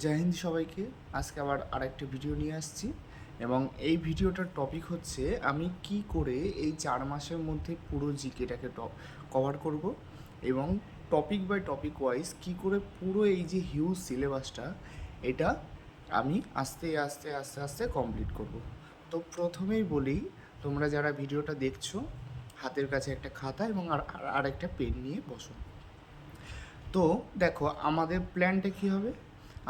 জয় হিন্দ সবাইকে। আজকে আবার আরেকটা ভিডিও নিয়ে আসছি এবং এই ভিডিওটার টপিক হচ্ছে আমি কি করে এই 4 মাসের মধ্যে পুরো জিকেটাকে কভার করব এবং টপিক বাই টপিক ওয়াইজ কি করে পুরো এই যে হিউজ সিলেবাসটা এটা আমি আস্তে আস্তে আস্তে আস্তে কমপ্লিট করব। তো প্রথমেই বলি, তোমরা যারা ভিডিওটা দেখছো হাতের কাছে একটা খাতা এবং আর একটা পেন নিয়ে বসো। তো দেখো, আমাদের প্ল্যানটা কী হবে?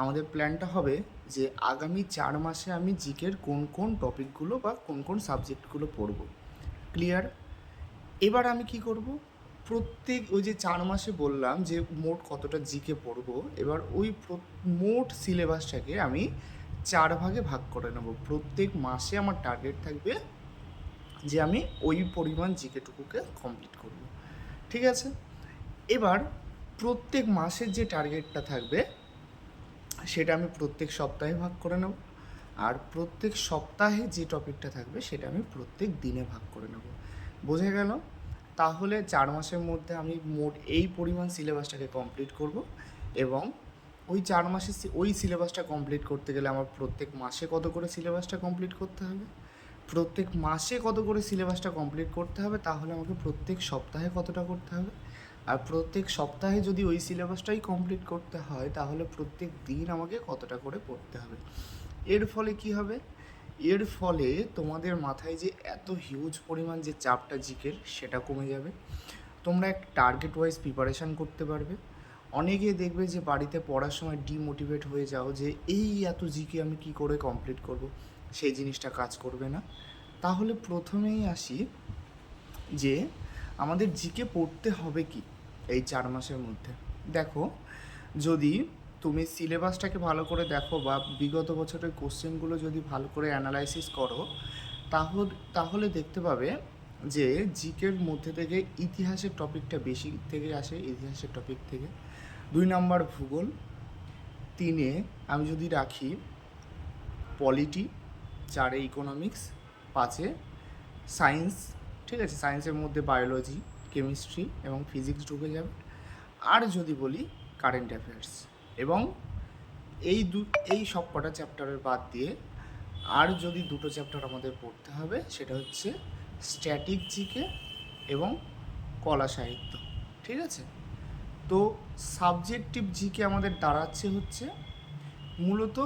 আমাদের প্ল্যানটা হবে যে আগামী 4 মাসে আমি জিকের কোন কোন টপিকগুলো বা কোন কোন সাবজেক্টগুলো পড়ব। ক্লিয়ার? এবার আমি কি করব, প্রত্যেক ওই যে 4 মাসে বললাম যে মোট কতটা জিকে পড়ব, এবার ওই মোট সিলেবাসটাকে আমি 4 ভাগে ভাগ করে নেব। প্রত্যেক মাসে আমার টার্গেট থাকবে যে আমি ওই পরিমাণ জিকেটুকুকে কমপ্লিট করব। ঠিক আছে? এবার প্রত্যেক মাসের যে টার্গেটটা থাকবে সেটা আমি প্রত্যেক সপ্তাহে ভাগ করে নেব, আর প্রত্যেক সপ্তাহে যে টপিকটা থাকবে সেটা আমি প্রত্যেক দিনে ভাগ করে নেব। বোঝা গেল? তাহলে 4 মাসের মধ্যে আমি মোট এই পরিমাণ সিলেবাসটাকে কমপ্লিট করব এবং ওই 4 মাসে ওই সিলেবাসটা কমপ্লিট করতে গেলে আমার প্রত্যেক মাসে কত করে সিলেবাসটা কমপ্লিট করতে হবে, প্রত্যেক মাসে কত করে সিলেবাসটা কমপ্লিট করতে হবে, তাহলে আমাকে প্রত্যেক সপ্তাহে কতটা করতে হবে, আর প্রত্যেক সপ্তাহে যদি ওই সিলেবাসটাই কমপ্লিট করতে হয় তাহলে প্রত্যেক দিন আমাকে কতটা করে পড়তে হবে। এর ফলে কি হবে? এর ফলে তোমাদের মাথায় যে এত হিউজ পরিমাণ যে চাপটা জিকের সেটা কমে যাবে। তোমরা এক টার্গেট ওয়াইজ প্রিপারেশান করতে পারবে। অনেকে দেখবে যে বাড়িতে পড়ার সময় ডিমোটিভেট হয়ে যাও যে এই এত জিকে আমি কি করে কমপ্লিট করব, সেই জিনিসটা কাজ করবে না। তাহলে প্রথমেই আসি যে আমাদের জিকে পড়তে হবে কি এই 4 মাসের মধ্যে। দেখো, যদি তুমি সিলেবাসটাকে ভালো করে দেখো বা বিগত বছরের কোশ্চেনগুলো যদি ভালো করে অ্যানালাইসিস করো, তাহলে দেখতে পাবে যে জিকের মধ্যে থেকে ইতিহাসের টপিকটা বেশি থেকে আসে, ইতিহাসের টপিক থেকে 2 নাম্বার ভূগোল, 3-এ আমি যদি রাখি পলিটি, 4-এ ইকোনমিক্স, 5-এ সায়েন্স। ঠিক আছে, সায়েন্সের মধ্যে বায়োলজি, কেমিস্ট্রি এবং ফিজিক্স ঢুকে যাবে। আর যদি বলি কারেন্ট অ্যাফেয়ার্স, এবং এই সব কটা চ্যাপ্টারের বাদ দিয়ে আর যদি দুটো চ্যাপ্টার আমাদের পড়তে হবে, সেটা হচ্ছে স্ট্যাটিক জিকে এবং কলা সাহিত্য। ঠিক আছে? তো সাবজেক্টিভ জিকে আমাদের দাঁড়াচ্ছে হচ্ছে মূলত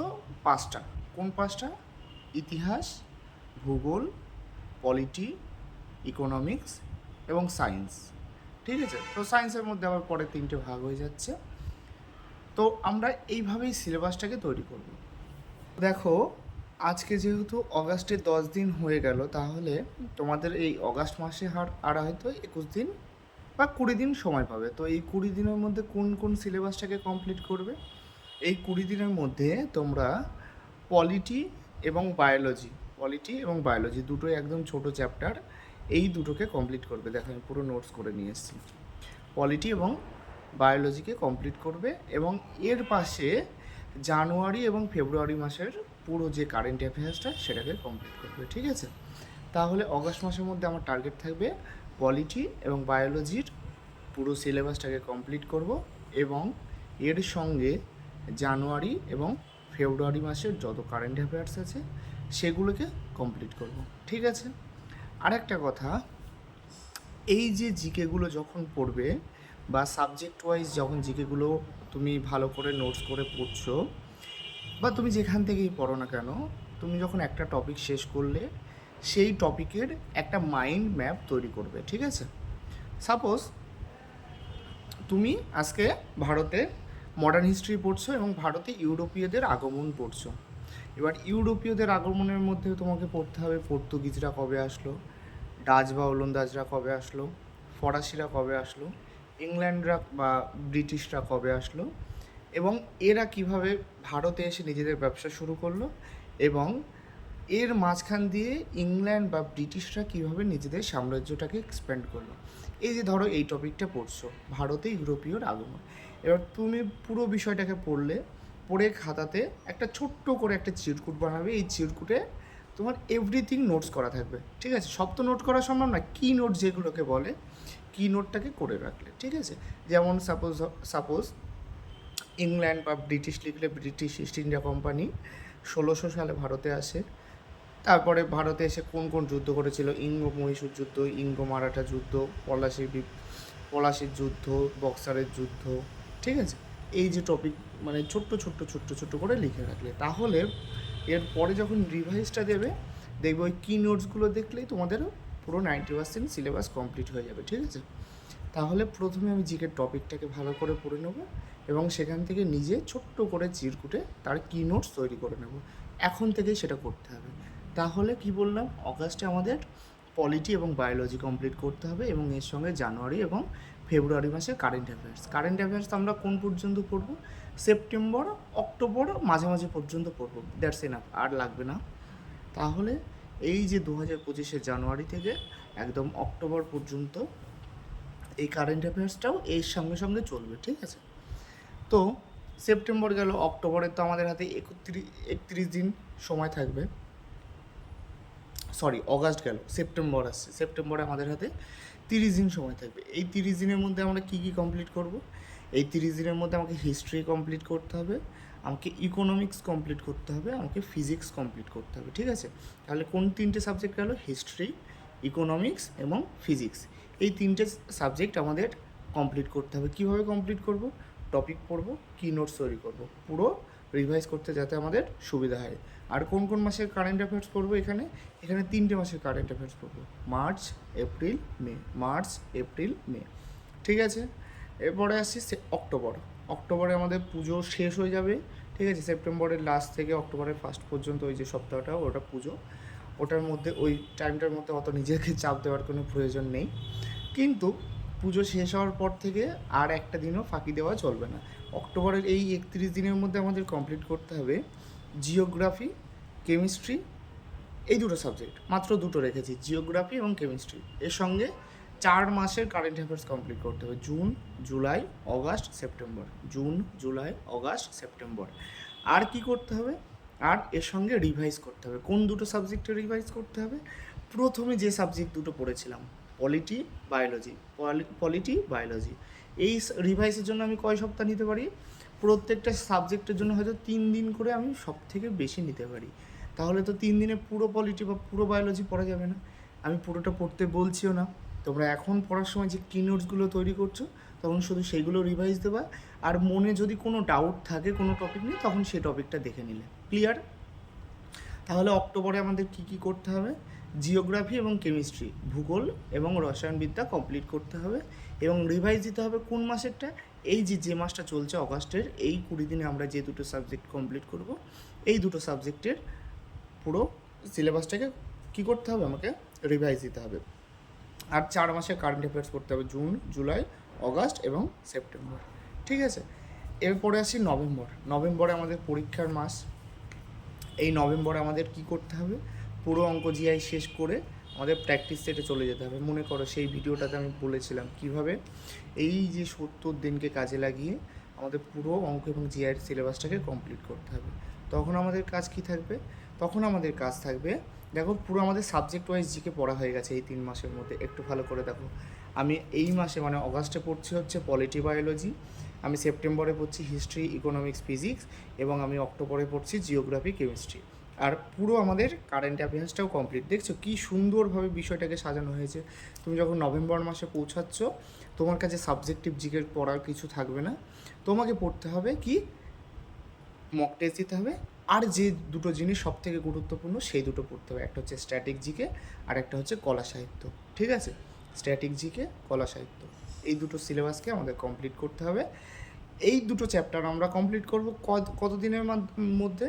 5টা। কোন 5টা? ইতিহাস, ভূগোল, পলিটি, ইকোনমিক্স এবং সায়েন্স। ঠিক আছে? তো সায়েন্সের মধ্যে আবার পরে 3টে ভাগ হয়ে যাচ্ছে। তো আমরা এইভাবেই সিলেবাসটাকে তৈরি করব। দেখো, আজকে যেহেতু অগাস্টের 10 দিন হয়ে গেল, তাহলে তোমাদের এই অগাস্ট মাসে আর হয়তো 21 দিন বা 20 দিন সময় পাবে। তো এই 20 দিনের মধ্যে কোন কোন সিলেবাসটাকে কমপ্লিট করবে? এই 20 দিনের মধ্যে তোমরা পলিটি এবং বায়োলজি দুটোই একদম ছোটো চ্যাপ্টার, এই দুটোকে কমপ্লিট করবে। দেখো, আমি পুরো নোটস করে নিয়ে এসেছি। পলিটি এবং বায়োলজিকে কমপ্লিট করবে এবং এর পাশে জানুয়ারি এবং ফেব্রুয়ারি মাসের পুরো যে কারেন্ট অ্যাফেয়ার্সটা সেটাকে কমপ্লিট করবে। ঠিক আছে? তাহলে অগাস্ট মাসের মধ্যে আমার টার্গেট থাকবে পলিটি এবং বায়োলজির পুরো সিলেবাসটাকে কমপ্লিট করব এবং এর সঙ্গে জানুয়ারি এবং ফেব্রুয়ারি মাসের যত কারেন্ট অ্যাফেয়ার্স আছে সেগুলোকে কমপ্লিট করব। ঠিক আছে? আরেকটা কথা, এই যে জিকেগুলো যখন পড়বে বা সাবজেক্ট ওয়াইজ যখন জিকেগুলো তুমি ভালো করে নোটস করে পড়ছো বা তুমি যেখান থেকেই পড়ো না কেন, তুমি যখন একটা টপিক শেষ করলে সেই টপিকের একটা মাইন্ড ম্যাপ তৈরি করবে। ঠিক আছে? সাপোজ তুমি আজকে ভারতে মডার্ন হিস্ট্রি পড়ছো এবং ভারতে ইউরোপীয়দের আগমন পড়ছো। এবার ইউরোপীয়দের আগমনের মধ্যে তোমাকে পড়তে হবে পর্তুগিজরা কবে আসলো, ডাচ বা ওলন্দাজরা কবে আসলো, ফরাসিরা কবে আসলো, ইংল্যান্ডরা বা ব্রিটিশরা কবে আসলো, এবং এরা কিভাবে ভারতে এসে নিজেদের ব্যবসা শুরু করলো, এবং এর মাঝখান দিয়ে ইংল্যান্ড বা ব্রিটিশরা কীভাবে নিজেদের সাম্রাজ্যটাকে এক্সপ্যান্ড করলো। এই যে ধরো এই টপিকটা পড়ছো, ভারতে ইউরোপীয়র আগমন, এবার তুমি পুরো বিষয়টাকে পড়ে খাতাতে একটা ছোট্ট করে একটা চিরকুট বানাবে। এই চিরকুটে তোমার এভরিথিং নোটস করা থাকবে। ঠিক আছে? সব তো নোট করা সম্ভব না, কি নোট যেগুলোকে বলে, কি নোটটাকে করে রাখলে। ঠিক আছে? যেমন সাপোজ ইংল্যান্ড বা ব্রিটিশ লিখলে ব্রিটিশ ইস্ট ইন্ডিয়া কোম্পানি 1600 সালে ভারতে আসে। তারপরে ভারতে এসে কোন কোন যুদ্ধ করেছিল, ইঙ্গ মহীশূর যুদ্ধ, ইঙ্গ মারাঠা যুদ্ধ, পলাশির যুদ্ধ, বক্সারের যুদ্ধ, ঠিক আছে। এই যে টপিক মানে ছোট্ট ছোট্ট ছোট্ট ছোট্ট করে লিখে রাখলে, তাহলে এরপরে যখন রিভাইজটা দেবে দেখবে ওই কি নোটসগুলো দেখলেই তোমাদের পুরো 90% সিলেবাস কমপ্লিট হয়ে যাবে, ঠিক আছে। তাহলে প্রথমে আমি জিকের টপিকটাকে ভালো করে পড়ে নেব এবং সেখান থেকে নিজে ছোট্ট করে চিরকুটে তার কি নোটস তৈরি করে নেব। এখন থেকেই সেটা করতে হবে। তাহলে কি বললাম, অগাস্টে আমাদের পলিটি এবং বায়োলজি কমপ্লিট করতে হবে এবং এর সঙ্গে জানুয়ারি এবং ফেব্রুয়ারি মাসে কারেন্ট অ্যাফেয়ার্স আমরা কোন পর্যন্ত পড়বো, সেপ্টেম্বর অক্টোবর মাঝামাঝি পর্যন্ত পড়বো, দ্যাটস এনাফ, আর লাগবে না। তাহলে এই যে 2025 জানুয়ারি থেকে একদম অক্টোবর পর্যন্ত এই কারেন্ট অ্যাফেয়ার্সটাও এর সঙ্গে সঙ্গে চলবে, ঠিক আছে। তো সেপ্টেম্বর গেল, অক্টোবরে তো আমাদের হাতে 31 দিন সময় থাকবে, সরি অগাস্ট গেল, সেপ্টেম্বর আসছে, সেপ্টেম্বরে আমাদের হাতে 30 দিন সময় থাকবে। এই 30 দিনের মধ্যে আমরা কী কী কমপ্লিট করব, এই 30 দিনের মধ্যে আমাকে হিস্ট্রি কমপ্লিট করতে হবে, আমাকে ইকোনমিক্স কমপ্লিট করতে হবে, আমাকে ফিজিক্স কমপ্লিট করতে হবে, ঠিক আছে। তাহলে কোন 3টে সাবজেক্ট গেল, হিস্ট্রি, ইকোনমিক্স এবং ফিজিক্স। এই 3টে সাবজেক্ট আমাদের কমপ্লিট করতে হবে। কীভাবে কমপ্লিট করব, টপিক পড়ব, কি নোটস তৈরি করব, পুরো রিভাইজ করতে যাতে আমাদের সুবিধা হয়। আর কোন কোন মাসের কারেন্ট অ্যাফেয়ার্স পড়বো, এখানে 3টে মাসের কারেন্ট অ্যাফেয়ার্স পড়বো, মার্চ এপ্রিল মে, ঠিক আছে। এরপরে আসছি অক্টোবরে আমাদের পুজো শেষ হয়ে যাবে, ঠিক আছে। সেপ্টেম্বরের লাস্ট থেকে অক্টোবরের ফার্স্ট পর্যন্ত ওই যে সপ্তাহটা ওটা পুজো, ওটার মধ্যে ওই টাইমটার মধ্যে অত নিজেকে চাপ দেওয়ার কোনো প্রয়োজন নেই। কিন্তু পুজো শেষ হওয়ার পর থেকে আর একটা দিনও ফাঁকি দেওয়া চলবে না। অক্টোবরের এই 31 দিনের মধ্যে আমাদের কমপ্লিট করতে হবে জিওগ্রাফি, কেমিস্ট্রি, এই দুটো সাবজেক্ট, মাত্র দুটো রেখেছি, জিওগ্রাফি এবং কেমিস্ট্রি। এর সঙ্গে 4 মাসের কারেন্ট অ্যাফেয়ার্স কমপ্লিট করতে হবে, জুন জুলাই অগাস্ট সেপ্টেম্বর। আর কি করতে হবে, আর এর সঙ্গে রিভাইজ করতে হবে। কোন দুটো সাবজেক্টে রিভাইজ করতে হবে, প্রথমে যে সাবজেক্ট দুটো পড়েছিলাম পলিটি বায়োলজি, এই রিভাইসের জন্য আমি কয় সপ্তাহ নিতে পারি, প্রত্যেকটা সাবজেক্টের জন্য হয়তো 3 দিন করে আমি সব থেকে বেশি নিতে পারি। তাহলে তো 3 দিনে পুরো পলিটি বা পুরো বায়োলজি পড়া যাবে না, আমি পুরোটা পড়তে বলছিও না। তোমরা এখন পড়ার সময় যে কি নোটসগুলো তৈরি করছো তখন শুধু সেইগুলো রিভাইজ দেবা, আর মনে যদি কোনো ডাউট থাকে কোনো টপিক নিয়ে তখন সেই টপিকটা দেখে নিলে, ক্লিয়ার। তাহলে অক্টোবরে আমাদের কি কি করতে হবে, জিওগ্রাফি এবং কেমিস্ট্রি, ভূগোল এবং রসায়নবিদ্যা কমপ্লিট করতে হবে এবং রিভাইজ দিতে হবে কোন মাসেরটা, এই যে মাসটা চলছে অগাস্টের, এই 20 দিনে আমরা যে দুটো সাবজেক্ট কমপ্লিট করব, এই দুটো সাবজেক্টের পুরো সিলেবাসটাকে কী করতে হবে, আমাকে রিভাইজ দিতে হবে। আর 4 মাসের কারেন্ট অ্যাফেয়ার্স করতে হবে, জুন জুলাই অগাস্ট এবং সেপ্টেম্বর, ঠিক আছে। এরপরে আসি নভেম্বরে আমাদের পরীক্ষার মাস। এই নভেম্বরে আমাদের কি করতে হবে, পুরো অঙ্ক জিআই শেষ করে আমাদের প্র্যাকটিস সেটে চলে যেতে হবে। মনে করো সেই ভিডিওটাতে আমি বলেছিলাম কিভাবে এই যে 70 দিনকে কাজে লাগিয়ে আমাদের পুরো অঙ্ক এবং জিআইয়ের সিলেবাসটাকে কমপ্লিট করতে হবে। তখন আমাদের কাজ কি থাকবে, দেখো পুরো আমাদের সাবজেক্ট ওয়াইজ জিকে পড়া হয়ে গেছে এই 3 মাসের মধ্যে। একটু ভালো করে দেখো, আমি এই মাসে মানে অগাস্টে পড়ছি হচ্ছে পলিটি বায়োলজি, আমি সেপ্টেম্বরে পড়ছি হিস্ট্রি, ইকোনমিক্স, ফিজিক্স এবং আমি অক্টোবরে পড়ছি জিওগ্রাফি, কেমিস্ট্রি। আর পুরো আমাদের কারেন্ট অ্যাফেয়ার্সটাও কমপ্লিট। দেখছো কী সুন্দরভাবে বিষয়টাকে সাজানো হয়েছে। তুমি যখন নভেম্বর মাসে পৌঁছাচ্ছ তোমার কাছে সাবজেক্টিভ জিকের পড়ার কিছু থাকবে না, তোমাকে পড়তে হবে কি, মক টেস্ট দিতে হবে, আর যে দুটো জিনিস সব থেকে গুরুত্বপূর্ণ সেই দুটো পড়তে হবে, একটা হচ্ছে স্ট্যাটিক জিকে আর একটা হচ্ছে কলা সাহিত্য, ঠিক আছে। স্ট্যাটিক জিকে, কলা সাহিত্য, এই দুটো সিলেবাসকে আমাদের কমপ্লিট করতে হবে। এই দুটো চ্যাপ্টার আমরা কমপ্লিট করব কত দিনের মধ্যে,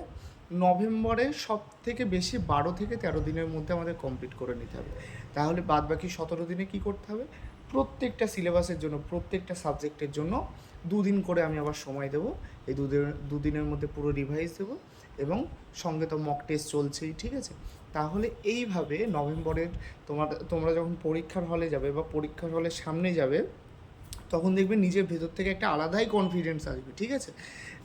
নভেম্বরের সব থেকে বেশি 12 থেকে 13 দিনের মধ্যে আমাদের কমপ্লিট করে নিতে হবে। তাহলে বাদ বাকি 17 দিনে কী করতে হবে, প্রত্যেকটা সিলেবাসের জন্য প্রত্যেকটা সাবজেক্টের জন্য 2 দিন করে আমি আবার সময় দেবো। এই দুদিনের মধ্যে পুরো রিভাইজ দেবো এবং সঙ্গে তো মক টেস্ট চলছেই, ঠিক আছে। তাহলে এইভাবে নভেম্বরের তোমরা যখন পরীক্ষার হলে যাবে বা পরীক্ষার হলের সামনে যাবে তখন দেখবে নিজের ভেতর থেকে একটা আলাদাই কনফিডেন্স আসবে, ঠিক আছে,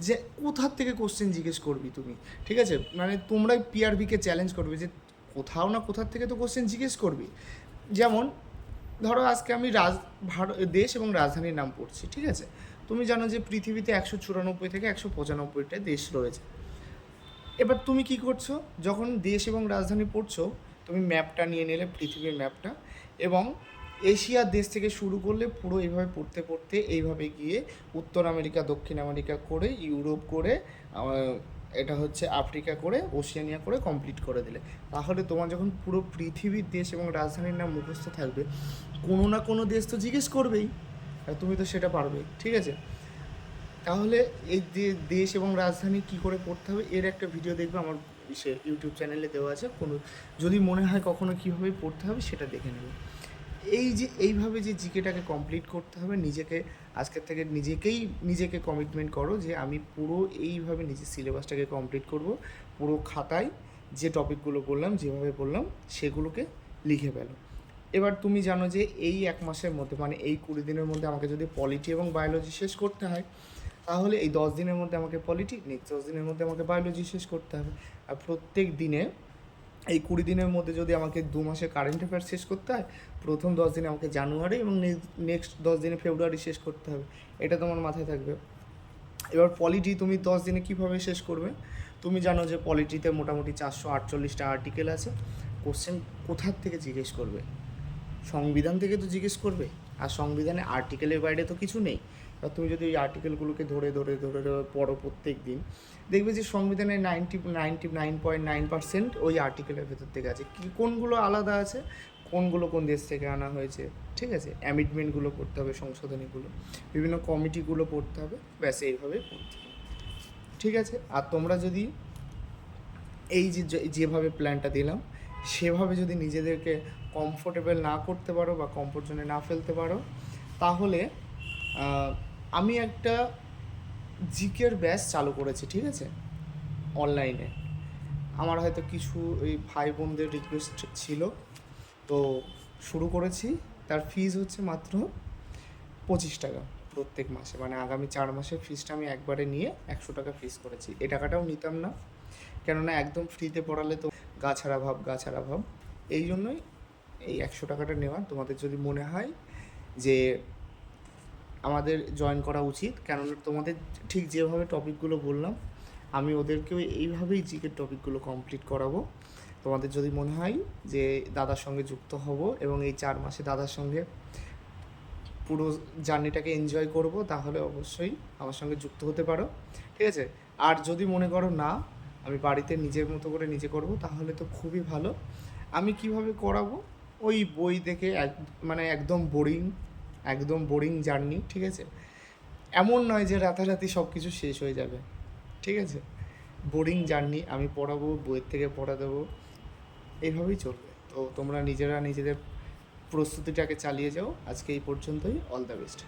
যে কোথার থেকে কোশ্চেন জিজ্ঞেস করবি তুমি, ঠিক আছে। মানে তোমরাই পিআরবিকে চ্যালেঞ্জ করবে যে কোথাও না কোথার থেকে তো কোশ্চেন জিজ্ঞেস করবি। যেমন ধরো আজকে আমি দেশ এবং রাজধানীর নাম পড়ছি, ঠিক আছে, তুমি জানো যে পৃথিবীতে 194 থেকে 195টা দেশ রয়েছে। এবার তুমি কি করছো, যখন দেশ এবং রাজধানী পড়ছো, তুমি ম্যাপটা নিয়ে নিলে, পৃথিবীর ম্যাপটা, এবং এশিয়ার দেশ থেকে শুরু করলে পুরো এইভাবে পড়তে পড়তে এইভাবে গিয়ে উত্তর আমেরিকা, দক্ষিণ আমেরিকা করে, ইউরোপ করে, এটা হচ্ছে আফ্রিকা করে, ওशिয়ানিয়া করে কমপ্লিট করে দিলে। তাহলে তোমার যখন পুরো পৃথিবীর দেশ এবং রাজধানীর নাম মুখস্থ থাকবে, কোনো না কোনো দেশ তো জিজ্ঞেস করবেই, আর তুমি তো সেটা পারবে। ঠিক আছে, তাহলে এই যে দেশ এবং রাজধানী কী করে পড়তে হবে এর একটা ভিডিও দেখবে আমার ইউটিউব চ্যানেলে দেওয়া আছে। কোনো যদি মনে হয় কখনো কীভাবে পড়তে হবে সেটা দেখে নেবে। এই যে এইভাবে যে জিকেটাকে কমপ্লিট করতে হবে, নিজেকে আজকের থেকে নিজেকে কমিটমেন্ট করো যে আমি পুরো এইভাবে নিজের সিলেবাসটাকে কমপ্লিট করব। পুরো খাতায় যে টপিকগুলো বললাম, যেভাবে বললাম, সেগুলোকে লিখে ফেলো। এবার তুমি জানো যে এই 1 মাসের মধ্যে, মানে এই 20 দিনের মধ্যে আমাকে যদি পলিটি এবং বায়োলজি শেষ করতে হয়, তাহলে এই 10 দিনের মধ্যে আমাকে পলিটি, নেক্সট 10 দিনের মধ্যে আমাকে বায়োলজি শেষ করতে হবে। আর প্রত্যেক দিনে এই 20 দিনের মধ্যে যদি আমাকে 2 মাসে কারেন্ট অ্যাফেয়ার্স শেষ করতে হয়, প্রথম 10 দিনে আমাকে জানুয়ারি এবং নেক্সট 10 দিনে ফেব্রুয়ারি শেষ করতে হবে। এটা তোমার মাথায় থাকবে। এবার পলিটি তুমি 10 দিনে কীভাবে শেষ করবে? তুমি জানো যে পলিটিতে মোটামুটি 448টা আর্টিকেল আছে। কোশ্চেন কোথার থেকে জিজ্ঞেস করবে? সংবিধান থেকে তো জিজ্ঞেস করবে, আর সংবিধানে আর্টিকেলের বাইরে তো কিছু নেই। আর তুমি যদি ওই আর্টিকেলগুলোকে ধরে ধরে ধরে ধরে পড়ো প্রত্যেক দিন, দেখবে যে সংবিধানের 99.9% ওই আর্টিকেলের ভেতর থেকে আছে। কোনগুলো আলাদা আছে, কোনগুলো কোন দেশ থেকে আনা হয়েছে, ঠিক আছে, অ্যামেন্ডমেন্টগুলো পড়তে হবে, সংশোধনীগুলো, বিভিন্ন কমিটিগুলো পড়তে হবে, ব্যাস এইভাবে পড়তে হবে। ঠিক আছে, আর তোমরা যদি এই যেভাবে প্ল্যানটা দিলাম সেভাবে যদি নিজেদেরকে কমফোর্টেবল না করতে পারো বা কমফোর্ট জোনে না ফেলতে পারো, তাহলে আমি একটা জিকের ব্যাচ চালু করেছি, ঠিক আছে, অনলাইনে। আমার হয়তো কিছু এই ভাই বোনদের রিকোয়েস্ট ছিল, তো শুরু করেছি। তার ফিজ হচ্ছে মাত্র 25 টাকা প্রত্যেক মাসে, মানে আগামী 4 মাসের ফিজটা আমি একবারে নিয়ে 100 টাকা ফিজ করেছি। এই টাকাটাও নিতাম না, কেননা একদম ফ্রিতে পড়ালে তো গা ছাড়া ভাব। এই জন্যই এই 100 টাকাটা নেওয়া। তোমাদের যদি মনে হয় যে আমাদের জয়েন করা উচিত, কেননা তোমাদের ঠিক যেভাবে টপিকগুলো বললাম, আমি ওদেরকেও এইভাবেই জিকের টপিকগুলো কমপ্লিট করাবো। তোমাদের যদি মনে হয় যে দাদার সঙ্গে যুক্ত হব এবং এই 4 মাসে দাদার সঙ্গে পুরো জার্নিটাকে এনজয় করব, তাহলে অবশ্যই আমার সঙ্গে যুক্ত হতে পারো, ঠিক আছে। আর যদি মনে করো না, আমি বাড়িতে নিজের মতো করে নিজে করব, তাহলে তো খুবই ভালো। আমি কিভাবে করাবো? ওই বই দেখে, মানে একদম বোরিং জার্নি, ঠিক আছে। এমন নয় যে রাতারাতি সব কিছু শেষ হয়ে যাবে, ঠিক আছে। বোরিং জার্নি, আমি পড়াবো, বইয়ের থেকে পড়া দেবো, এইভাবেই চলবে। তো তোমরা নিজেদের প্রস্তুতিটাকে চালিয়ে যাও। আজকে এই পর্যন্তই। All the best.